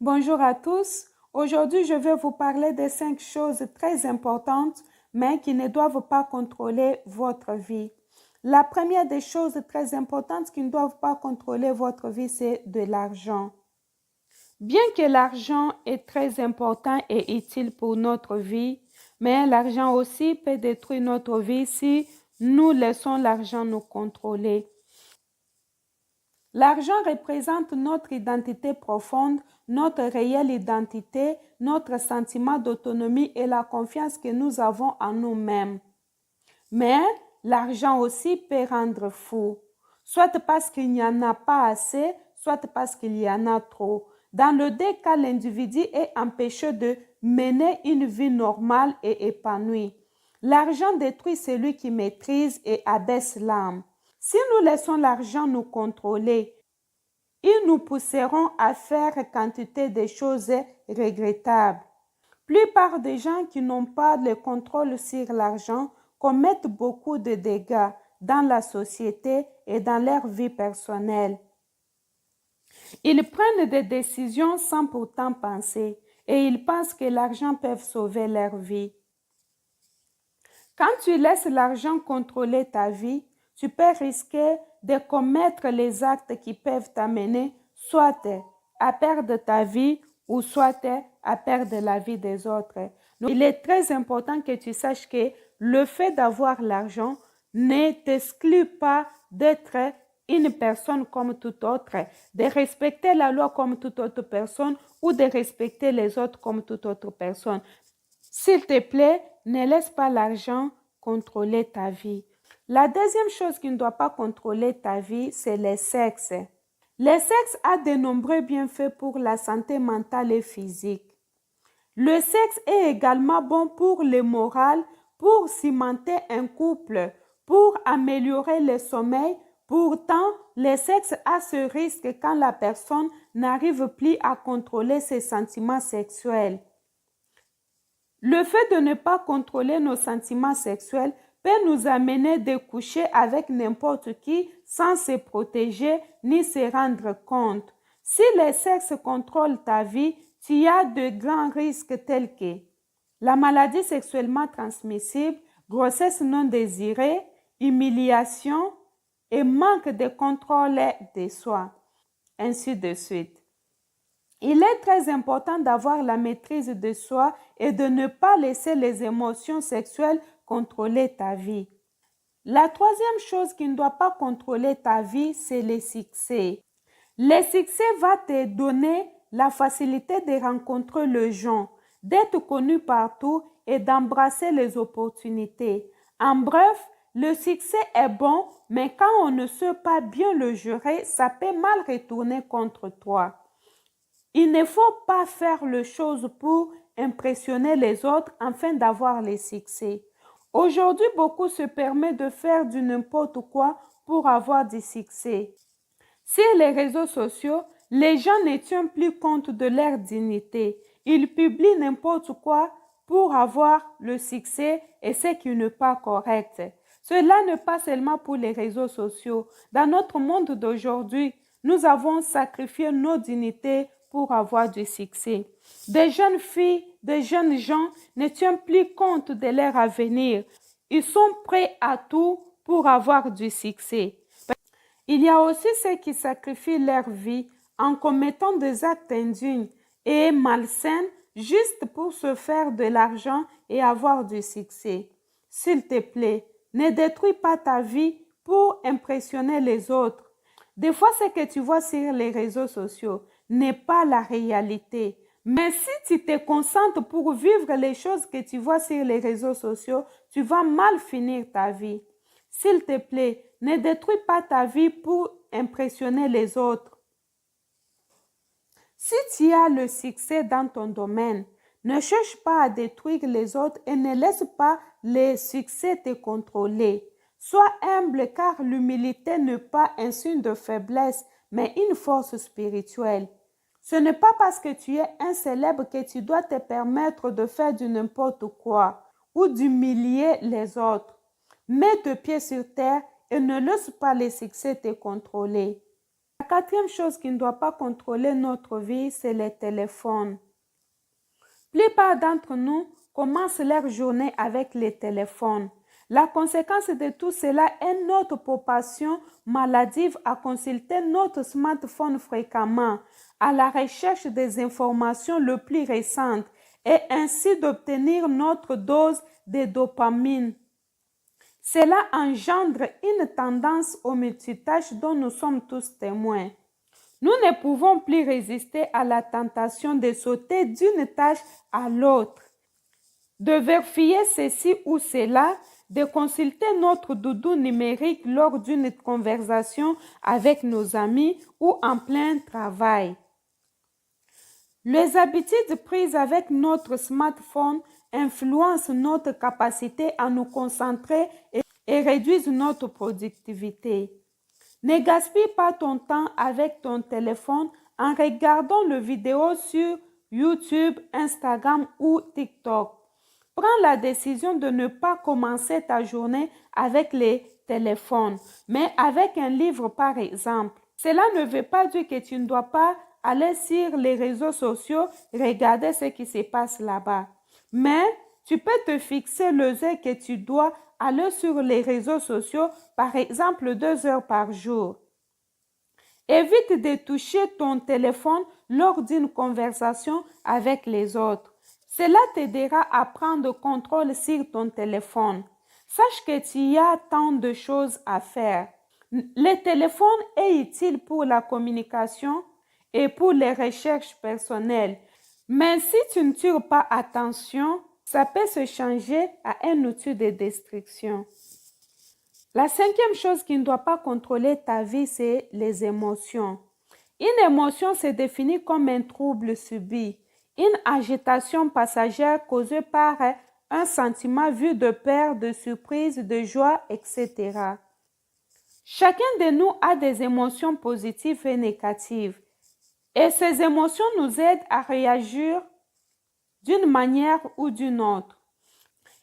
Bonjour à tous. Aujourd'hui, je vais vous parler de 5 choses très importantes, mais qui ne doivent pas contrôler votre vie. La première des choses très importantes qui ne doivent pas contrôler votre vie, c'est de l'argent. Bien que l'argent est très important et utile pour notre vie, mais l'argent aussi peut détruire notre vie si nous laissons l'argent nous contrôler. L'argent représente notre identité profonde, notre réelle identité, notre sentiment d'autonomie et la confiance que nous avons en nous-mêmes. Mais l'argent aussi peut rendre fou, soit parce qu'il n'y en a pas assez, soit parce qu'il y en a trop. Dans le deux cas, l'individu est empêché de mener une vie normale et épanouie. L'argent détruit celui qui maîtrise et abaisse l'âme. Si nous laissons l'argent nous contrôler, ils nous pousseront à faire quantité de choses regrettables. Plupart des gens qui n'ont pas le contrôle sur l'argent commettent beaucoup de dégâts dans la société et dans leur vie personnelle. Ils prennent des décisions sans pourtant penser et ils pensent que l'argent peut sauver leur vie. Quand tu laisses l'argent contrôler ta vie, tu peux risquer de commettre les actes qui peuvent t'amener soit à perdre ta vie ou soit à perdre la vie des autres. Donc, il est très important que tu saches que le fait d'avoir l'argent ne t'exclut pas d'être une personne comme toute autre, de respecter la loi comme toute autre personne ou de respecter les autres comme toute autre personne. S'il te plaît, ne laisse pas l'argent contrôler ta vie. La deuxième chose qui ne doit pas contrôler ta vie, c'est le sexe. Le sexe a de nombreux bienfaits pour la santé mentale et physique. Le sexe est également bon pour le moral, pour cimenter un couple, pour améliorer le sommeil. Pourtant, le sexe a ce risque quand la personne n'arrive plus à contrôler ses sentiments sexuels. Le fait de ne pas contrôler nos sentiments sexuels peut nous amener de coucher avec n'importe qui sans se protéger ni se rendre compte. Si le sexe contrôle ta vie, tu as de grands risques tels que la maladie sexuellement transmissible, grossesse non désirée, humiliation et manque de contrôle de soi, ainsi de suite. Il est très important d'avoir la maîtrise de soi et de ne pas laisser les émotions sexuelles contrôler ta vie. La troisième chose qui ne doit pas contrôler ta vie, c'est le succès. Le succès va te donner la facilité de rencontrer les gens, d'être connu partout et d'embrasser les opportunités. En bref, le succès est bon, mais quand on ne sait pas bien le gérer, ça peut mal retourner contre toi. Il ne faut pas faire les choses pour impressionner les autres afin d'avoir les succès. Aujourd'hui, beaucoup se permettent de faire du n'importe quoi pour avoir du succès. Sur les réseaux sociaux, les gens ne tiennent plus compte de leur dignité. Ils publient n'importe quoi pour avoir le succès et ce qui n'est pas correct. Cela n'est pas seulement pour les réseaux sociaux. Dans notre monde d'aujourd'hui, nous avons sacrifié nos dignités pour avoir du succès. Des jeunes filles, des jeunes gens ne tiennent plus compte de leur avenir. Ils sont prêts à tout pour avoir du succès. Il y a aussi ceux qui sacrifient leur vie en commettant des actes indignes et malsains juste pour se faire de l'argent et avoir du succès. S'il te plaît, ne détruis pas ta vie pour impressionner les autres. Des fois, ce que tu vois sur les réseaux sociaux n'est pas la réalité. Mais si tu te concentres pour vivre les choses que tu vois sur les réseaux sociaux, tu vas mal finir ta vie. S'il te plaît, ne détruis pas ta vie pour impressionner les autres. Si tu as le succès dans ton domaine, ne cherche pas à détruire les autres et ne laisse pas les succès te contrôler. Sois humble car l'humilité n'est pas un signe de faiblesse, mais une force spirituelle. Ce n'est pas parce que tu es un célèbre que tu dois te permettre de faire du n'importe quoi ou d'humilier les autres. Mets tes pieds sur terre et ne laisse pas les succès te contrôler. La quatrième chose qui ne doit pas contrôler notre vie, c'est les téléphones. La plupart d'entre nous commencent leur journée avec les téléphones. La conséquence de tout cela est notre propension maladive à consulter notre smartphone fréquemment, à la recherche des informations les plus récentes et ainsi d'obtenir notre dose de dopamine. Cela engendre une tendance au multitâche dont nous sommes tous témoins. Nous ne pouvons plus résister à la tentation de sauter d'une tâche à l'autre, de vérifier ceci ou cela, de consulter notre doudou numérique lors d'une conversation avec nos amis ou en plein travail. Les habitudes prises avec notre smartphone influencent notre capacité à nous concentrer et réduisent notre productivité. Ne gaspille pas ton temps avec ton téléphone en regardant les vidéos sur YouTube, Instagram ou TikTok. Prends la décision de ne pas commencer ta journée avec les téléphones, mais avec un livre par exemple. Cela ne veut pas dire que tu ne dois pas aller sur les réseaux sociaux, regarder ce qui se passe là-bas. Mais tu peux te fixer les heures que tu dois aller sur les réseaux sociaux, par exemple 2 heures par jour. Évite de toucher ton téléphone lors d'une conversation avec les autres. Cela t'aidera à prendre contrôle sur ton téléphone. Sache que tu as tant de choses à faire. Le téléphone est utile pour la communication et pour les recherches personnelles. Mais si tu ne tires pas attention, ça peut se changer à un outil de destruction. La cinquième chose qui ne doit pas contrôler ta vie, c'est les émotions. Une émotion se définit comme un trouble subi, une agitation passagère causée par un sentiment vu de peur, de surprise, de joie, etc. Chacun de nous a des émotions positives et négatives. Et ces émotions nous aident à réagir d'une manière ou d'une autre.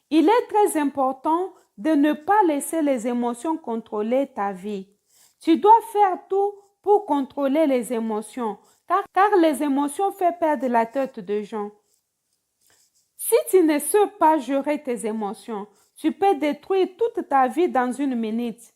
Il est très important de ne pas laisser les émotions contrôler ta vie. Tu dois faire tout pour contrôler les émotions, car les émotions font perdre la tête de gens. Si tu ne sais pas gérer tes émotions, tu peux détruire toute ta vie dans une minute.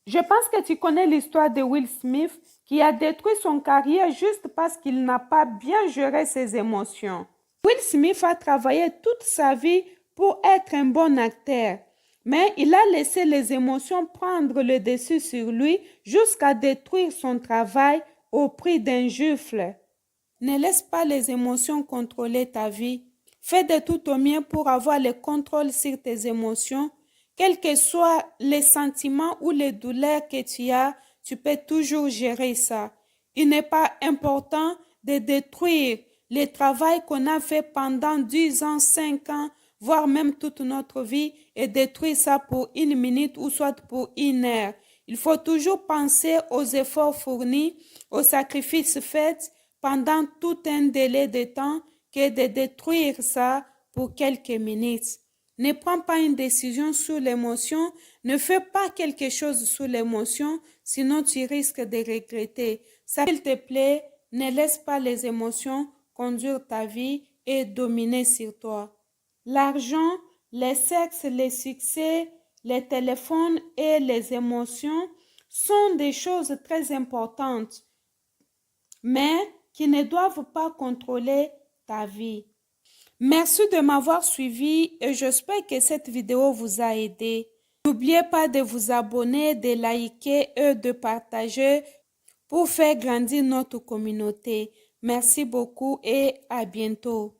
Je pense que tu connais l'histoire de Will Smith qui a détruit son carrière juste parce qu'il n'a pas bien géré ses émotions. Will Smith a travaillé toute sa vie pour être un bon acteur, mais il a laissé les émotions prendre le dessus sur lui jusqu'à détruire son travail au prix d'un gifle. Ne laisse pas les émotions contrôler ta vie. Fais de tout ton mieux pour avoir le contrôle sur tes émotions. Quels que soient les sentiments ou les douleurs que tu as, tu peux toujours gérer ça. Il n'est pas important de détruire le travail qu'on a fait pendant 10 ans, 5 ans, voire même toute notre vie et détruire ça pour une minute ou soit pour une heure. Il faut toujours penser aux efforts fournis, aux sacrifices faits pendant tout un délai de temps que de détruire ça pour quelques minutes. Ne prends pas une décision sous l'émotion, ne fais pas quelque chose sous l'émotion, sinon tu risques de regretter. S'il te plaît, ne laisse pas les émotions conduire ta vie et dominer sur toi. L'argent, le sexe, les succès, les téléphones et les émotions sont des choses très importantes, mais qui ne doivent pas contrôler ta vie. Merci de m'avoir suivi et j'espère que cette vidéo vous a aidé. N'oubliez pas de vous abonner, de liker et de partager pour faire grandir notre communauté. Merci beaucoup et à bientôt.